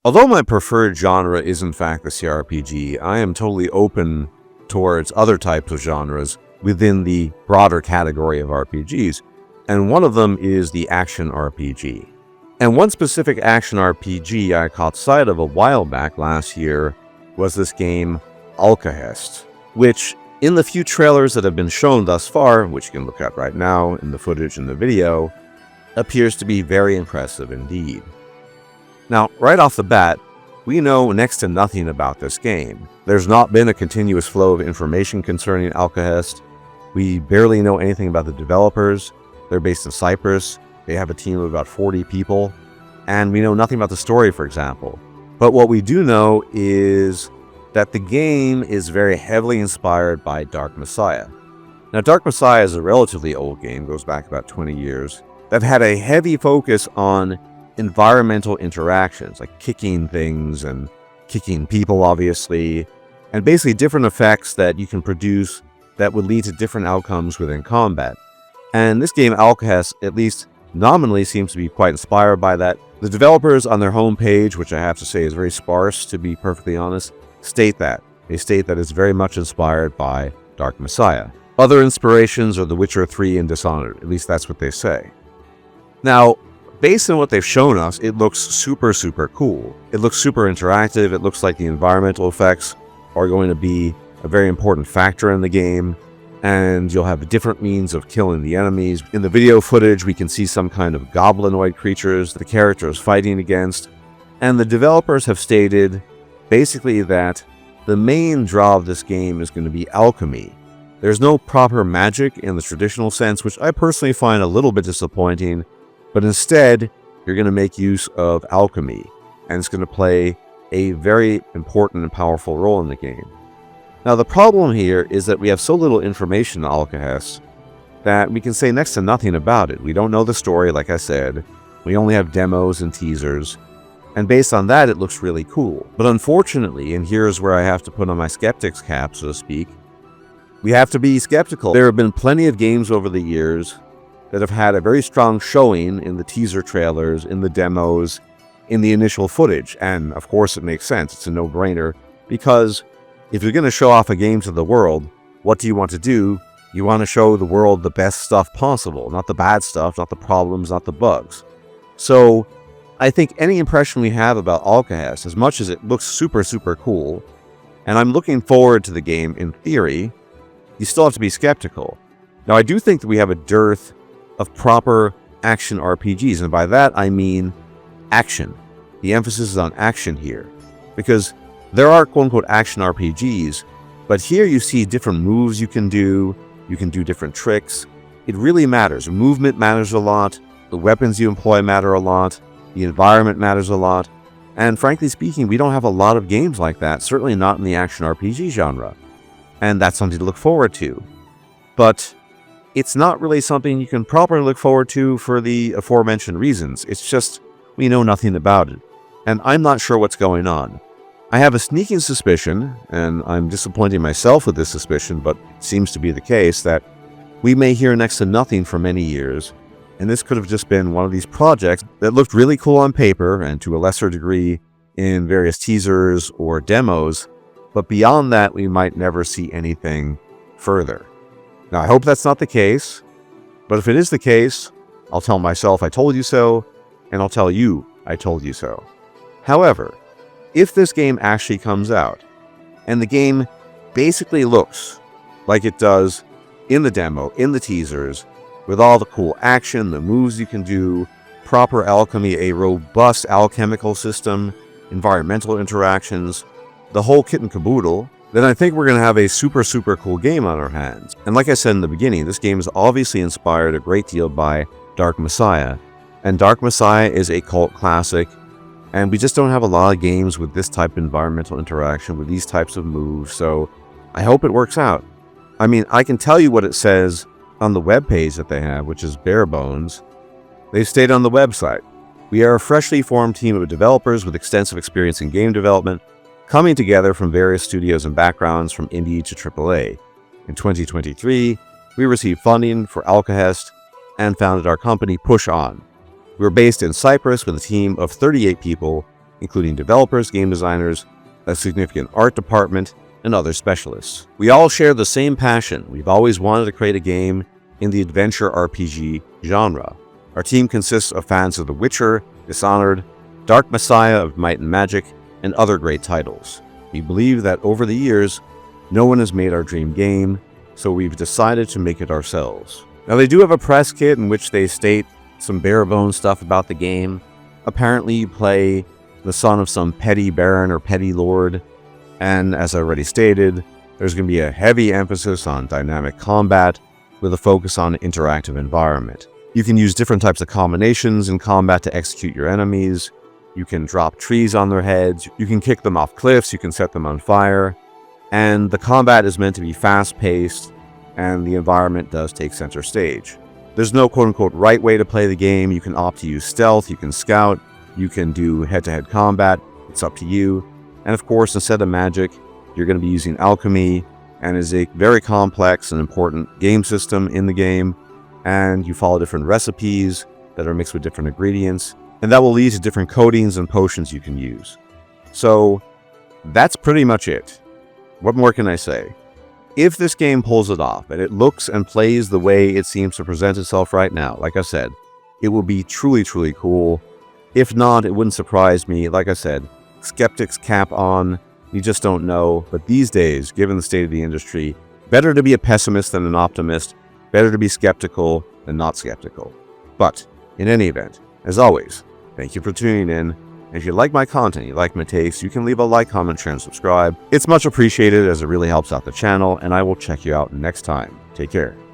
Although my preferred genre is in fact the CRPG, I am totally open towards other types of genres within the broader category of RPGs, and one of them is the action RPG. And one specific action RPG I caught sight of a while back last year was this game, Alkahest, which in the few trailers that have been shown thus far, which you can look at right now in the footage in the video, appears to be very impressive indeed. Now, right off the bat, we know next to nothing about this game. There's not been a continuous flow of information concerning Alkahest. We barely know anything about the developers. They're based in Cyprus. They have a team of about 40 people. And we know nothing about the story, for example. But what we do know is that the game is very heavily inspired by Dark Messiah. Now, Dark Messiah is a relatively old game, goes back about 20 years, that had a heavy focus on environmental interactions, like kicking things and kicking people, obviously, and basically different effects that you can produce that would lead to different outcomes within combat. And this game, Alkahest, at least nominally seems to be quite inspired by that. The developers on their homepage, which I have to say is very sparse, to be perfectly honest, state that. They state that it's very much inspired by Dark Messiah. Other inspirations are The Witcher 3 and Dishonored, at least that's what they say. Now, based on what they've shown us, it looks super cool. It looks super interactive. It looks like the environmental effects are going to be a very important factor in the game, and you'll have different means of killing the enemies. In the video footage, we can see some kind of goblinoid creatures the character is fighting against, and the developers have stated basically that the main draw of this game is going to be alchemy. There's no proper magic in the traditional sense, which I personally find a little bit disappointing, but instead, you're going to make use of alchemy, and it's going to play a very important and powerful role in the game. Now, the problem here is that we have so little information on Alkahest that we can say next to nothing about it. We don't know the story, like I said. We only have demos and teasers, and based on that, it looks really cool. But unfortunately, and here's where I have to put on my skeptic's cap, so to speak, we have to be skeptical. There have been plenty of games over the years that have had a very strong showing in the teaser trailers, in the demos, in the initial footage. And of course it makes sense. It's a no-brainer, because if you're going to show off a game to the world, what do you want to do? You want to show the world the best stuff possible, not the bad stuff, not the problems, not the bugs. So I think any impression we have about Alkahest, as much as it looks super cool, and I'm looking forward to the game in theory, you still have to be skeptical. Now, I do think that we have a dearth of proper action RPGs, and by that I mean action. The emphasis is on action here, because there are quote-unquote action RPGs, but here you see different moves you can do different tricks. It really matters. Movement matters a lot, the weapons you employ matter a lot, the environment matters a lot, and frankly speaking, we don't have a lot of games like that, certainly not in the action RPG genre, and that's something to look forward to. But it's not really something you can properly look forward to for the aforementioned reasons. It's just, we know nothing about it, and I'm not sure what's going on. I have a sneaking suspicion, and I'm disappointing myself with this suspicion, but it seems to be the case, that we may hear next to nothing for many years, and this could have just been one of these projects that looked really cool on paper, and to a lesser degree in various teasers or demos, but beyond that we might never see anything further. Now, I hope that's not the case, but if it is the case, I'll tell myself I told you so, and I'll tell you I told you so. However, if this game actually comes out, and the game basically looks like it does in the demo, in the teasers, with all the cool action, the moves you can do, proper alchemy, a robust alchemical system, environmental interactions, the whole kit and caboodle, then I think we're going to have a super cool game on our hands. And like I said in the beginning, this game is obviously inspired a great deal by Dark Messiah. And Dark Messiah is a cult classic, and we just don't have a lot of games with this type of environmental interaction, with these types of moves, so I hope it works out. I mean, I can tell you what it says on the webpage that they have, which is bare bones. They've stated on the website, "We are a freshly formed team of developers with extensive experience in game development, coming together from various studios and backgrounds from indie to AAA. In 2023, we received funding for Alkahest and founded our company Push On. We're based in Cyprus with a team of 38 people including developers, game designers, a significant art department, and other specialists. We all share the same passion. We've always wanted to create a game in the adventure RPG genre. Our team consists of fans of The Witcher, Dishonored, Dark Messiah of Might and Magic, and other great titles. We believe that over the years, no one has made our dream game, so we've decided to make it ourselves. Now, they do have a press kit in which they state some bare-bones stuff about the game. Apparently, you play the son of some petty baron or petty lord, and as I already stated, there's going to be a heavy emphasis on dynamic combat with a focus on interactive environment. You can use different types of combinations in combat to execute your enemies. You can drop trees on their heads, you can kick them off cliffs, you can set them on fire, and the combat is meant to be fast-paced, and the environment does take center stage. There's no quote-unquote right way to play the game. You can opt to use stealth, you can scout, you can do head-to-head combat, it's up to you. And of course, instead of magic, you're going to be using alchemy, and is a very complex and important game system in the game, and you follow different recipes that are mixed with different ingredients, and that will lead to different coatings and potions you can use. So that's pretty much it. What more can I say? If this game pulls it off, and it looks and plays the way it seems to present itself right now, like I said, it will be truly, truly cool. If not, it wouldn't surprise me. Like I said, skeptics cap on, you just don't know. But these days, given the state of the industry, better to be a pessimist than an optimist, better to be skeptical than not skeptical. But in any event, as always, thank you for tuning in. If you like my content, you like my takes, you can leave a like, comment, share, and subscribe. It's much appreciated as it really helps out the channel, and I will check you out next time. Take care.